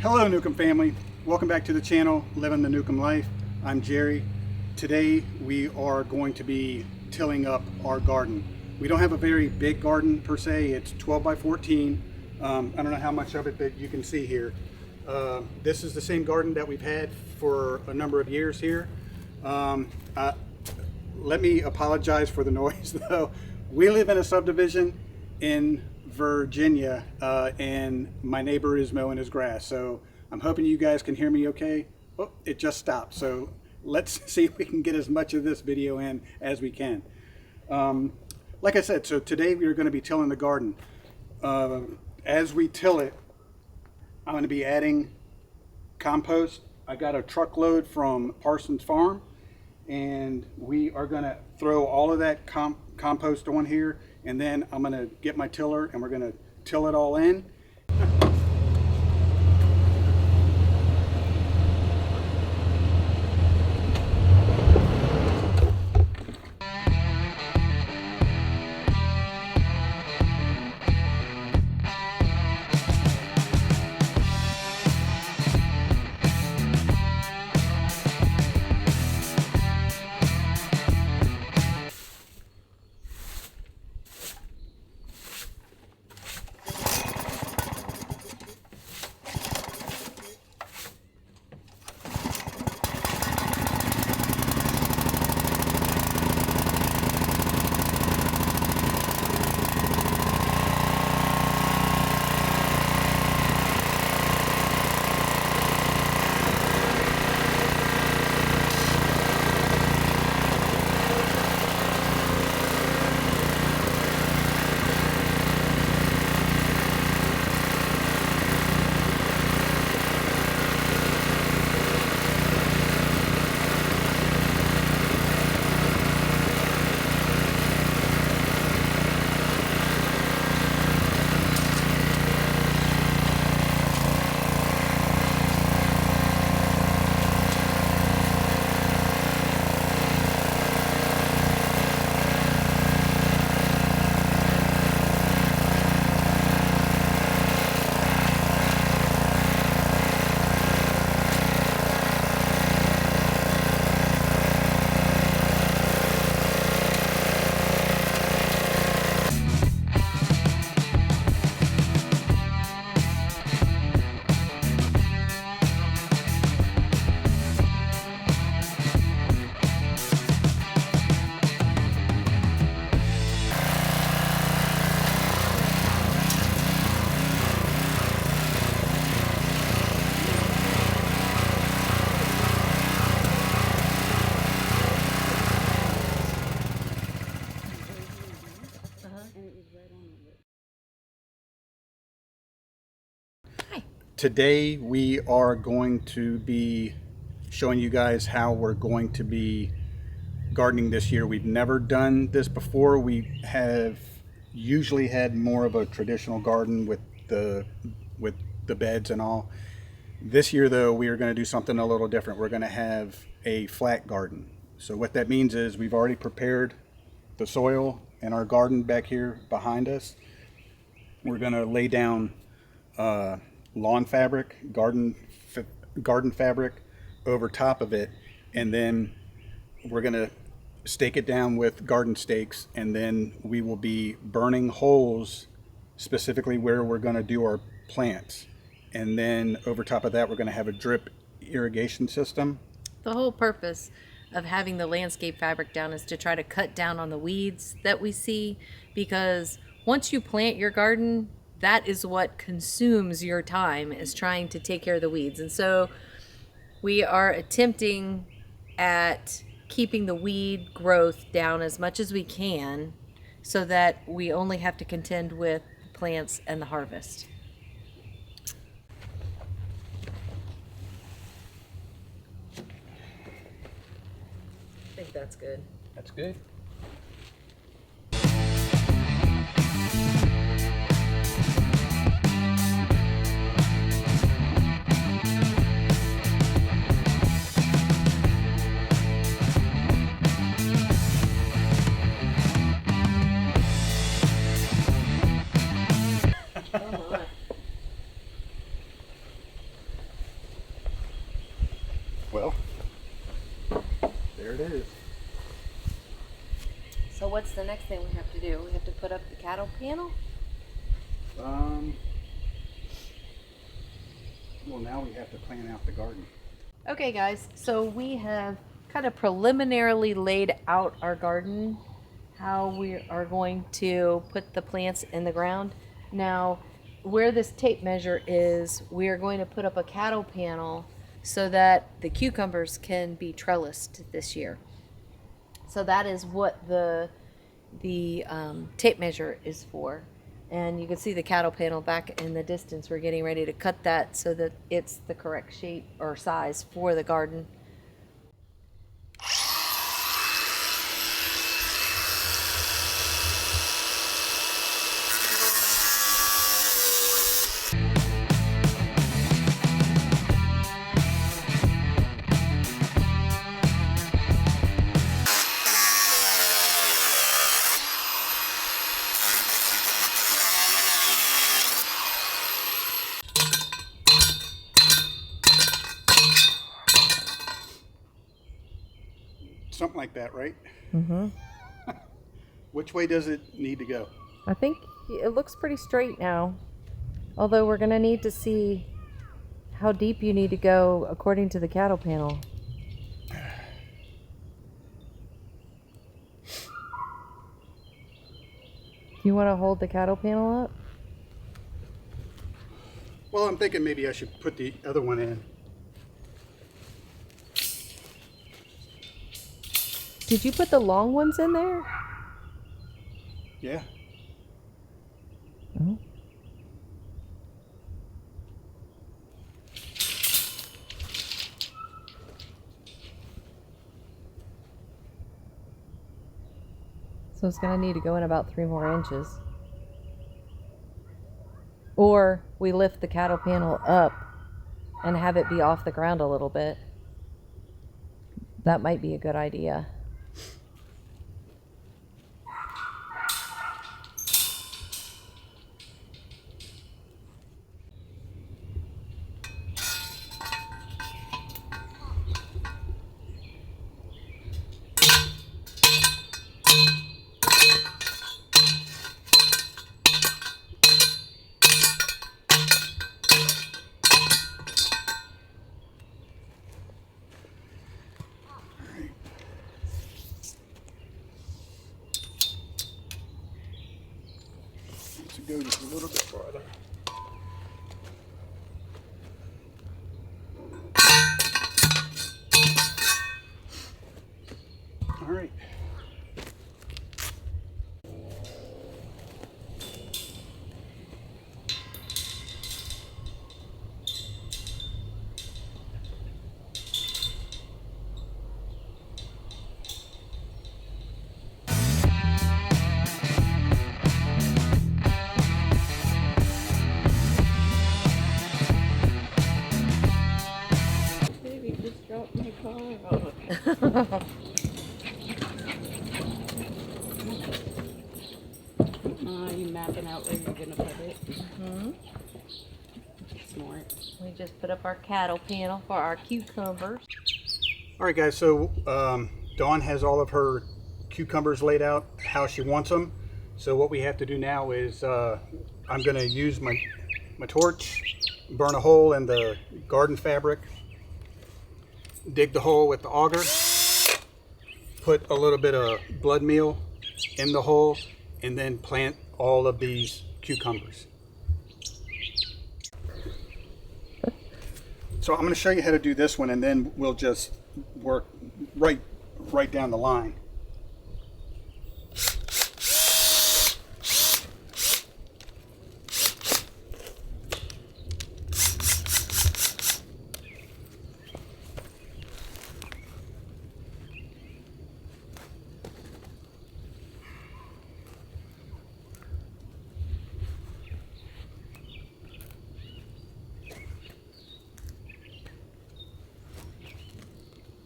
Hello Newcomb family, welcome back to the channel Living the Newcomb Life. I'm Jerry. Today we are going to be tilling up our garden. We don't have a very big garden per se, it's 12 by 14. I don't know how much of it that you can see here. This is the same garden that we've had for a number of years here. Let me apologize for the noise though. We live in a subdivision in Virginia and my neighbor is mowing his grass, so I'm hoping you guys can hear me okay. Oh, it just stopped, so let's see if we can get as much of this video in as we can. Like I said, so today we are going to be tilling the garden. As we till it, I'm going to be adding compost. I got a truckload from Parsons Farm and we are going to throw all of that compost on here, and then I'm going to get my tiller and we're going to till it all in. Today we are going to be showing you guys how we're going to be gardening this year. We've never done this before. We have usually had more of a traditional garden with the beds and all. This year though, we are going to do something a little different. We're going to have a flat garden. So what that means is we've already prepared the soil in our garden back here behind us. We're going to lay down lawn fabric, garden fabric over top of it, and then we're going to stake it down with garden stakes, and then we will be burning holes specifically where we're going to do our plants, and then over top of that we're going to have a drip irrigation system. The whole purpose of having the landscape fabric down is to try to cut down on the weeds that we see, because once you plant your garden, that is what consumes your time, is trying to take care of the weeds. And so we are attempting at keeping the weed growth down as much as we can so that we only have to contend with plants and the harvest. I think that's good. That's good. Well, there it is. So what's the next thing we have to do? We have to put up the cattle panel? Well, now we have to plan out the garden. Okay guys, so we have kind of preliminarily laid out our garden, how we are going to put the plants in the ground. Now, where this tape measure is, we are going to put up a cattle panel so that the cucumbers can be trellised this year. So that is what the tape measure is for. And you can see the cattle panel back in the distance. We're getting ready to cut that so that it's the correct shape or size for the garden. Something like that, right? Mm-hmm. Which way does it need to go? I think it looks pretty straight now. Although we're going to need to see how deep you need to go according to the cattle panel. Do you want to hold the cattle panel up? Well, I'm thinking maybe I should put the other one in. Did you put the long ones in there? Yeah. Oh. So it's going to need to go in about 3 more inches. Or we lift the cattle panel up and have it be off the ground a little bit. That might be a good idea. To go just a little bit farther. All right. Baby just dropped my car. You mapping out where you're gonna put it? Hmm. Smart. We just put up our cattle panel for our cucumbers. All right, guys. So Dawn has all of her cucumbers laid out how she wants them. So what we have to do now is I'm going to use my torch, burn a hole in the garden fabric, dig the hole with the auger, put a little bit of blood meal in the hole, and then plant all of these cucumbers. So I'm going to show you how to do this one, and then we'll just work right down the line.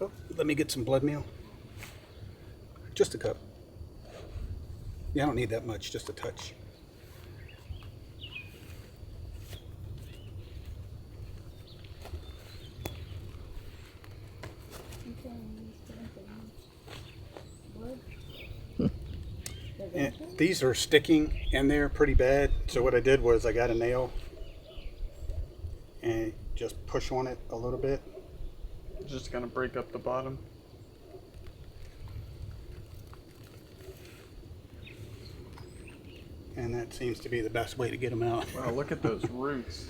Oh, let me get some blood meal. Just a cup. Yeah, I don't need that much, just a touch. These are sticking in there pretty bad. So what I did was I got a nail and just push on it a little bit. Just gonna break up the bottom. And that seems to be the best way to get them out. Wow, look at those roots.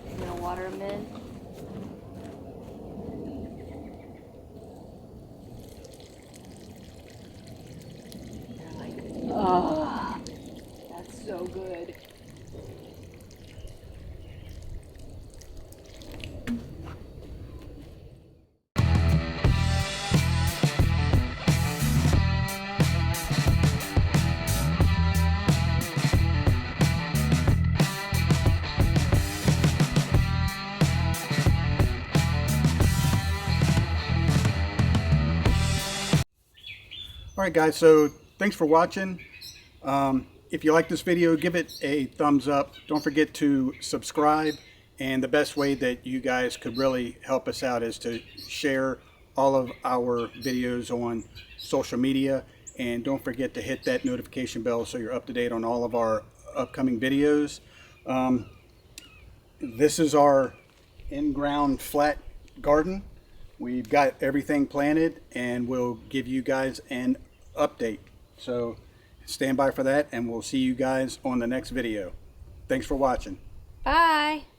You gonna water them in? They're like, oh, that's so good. All right, guys, so thanks for watching. If you like this video, give it a thumbs up. Don't forget to subscribe. And the best way that you guys could really help us out is to share all of our videos on social media. And don't forget to hit that notification bell so you're up to date on all of our upcoming videos. This is our in-ground flat garden. We've got everything planted and we'll give you guys an update. So stand by for that and we'll see you guys on the next video. Thanks for watching. Bye.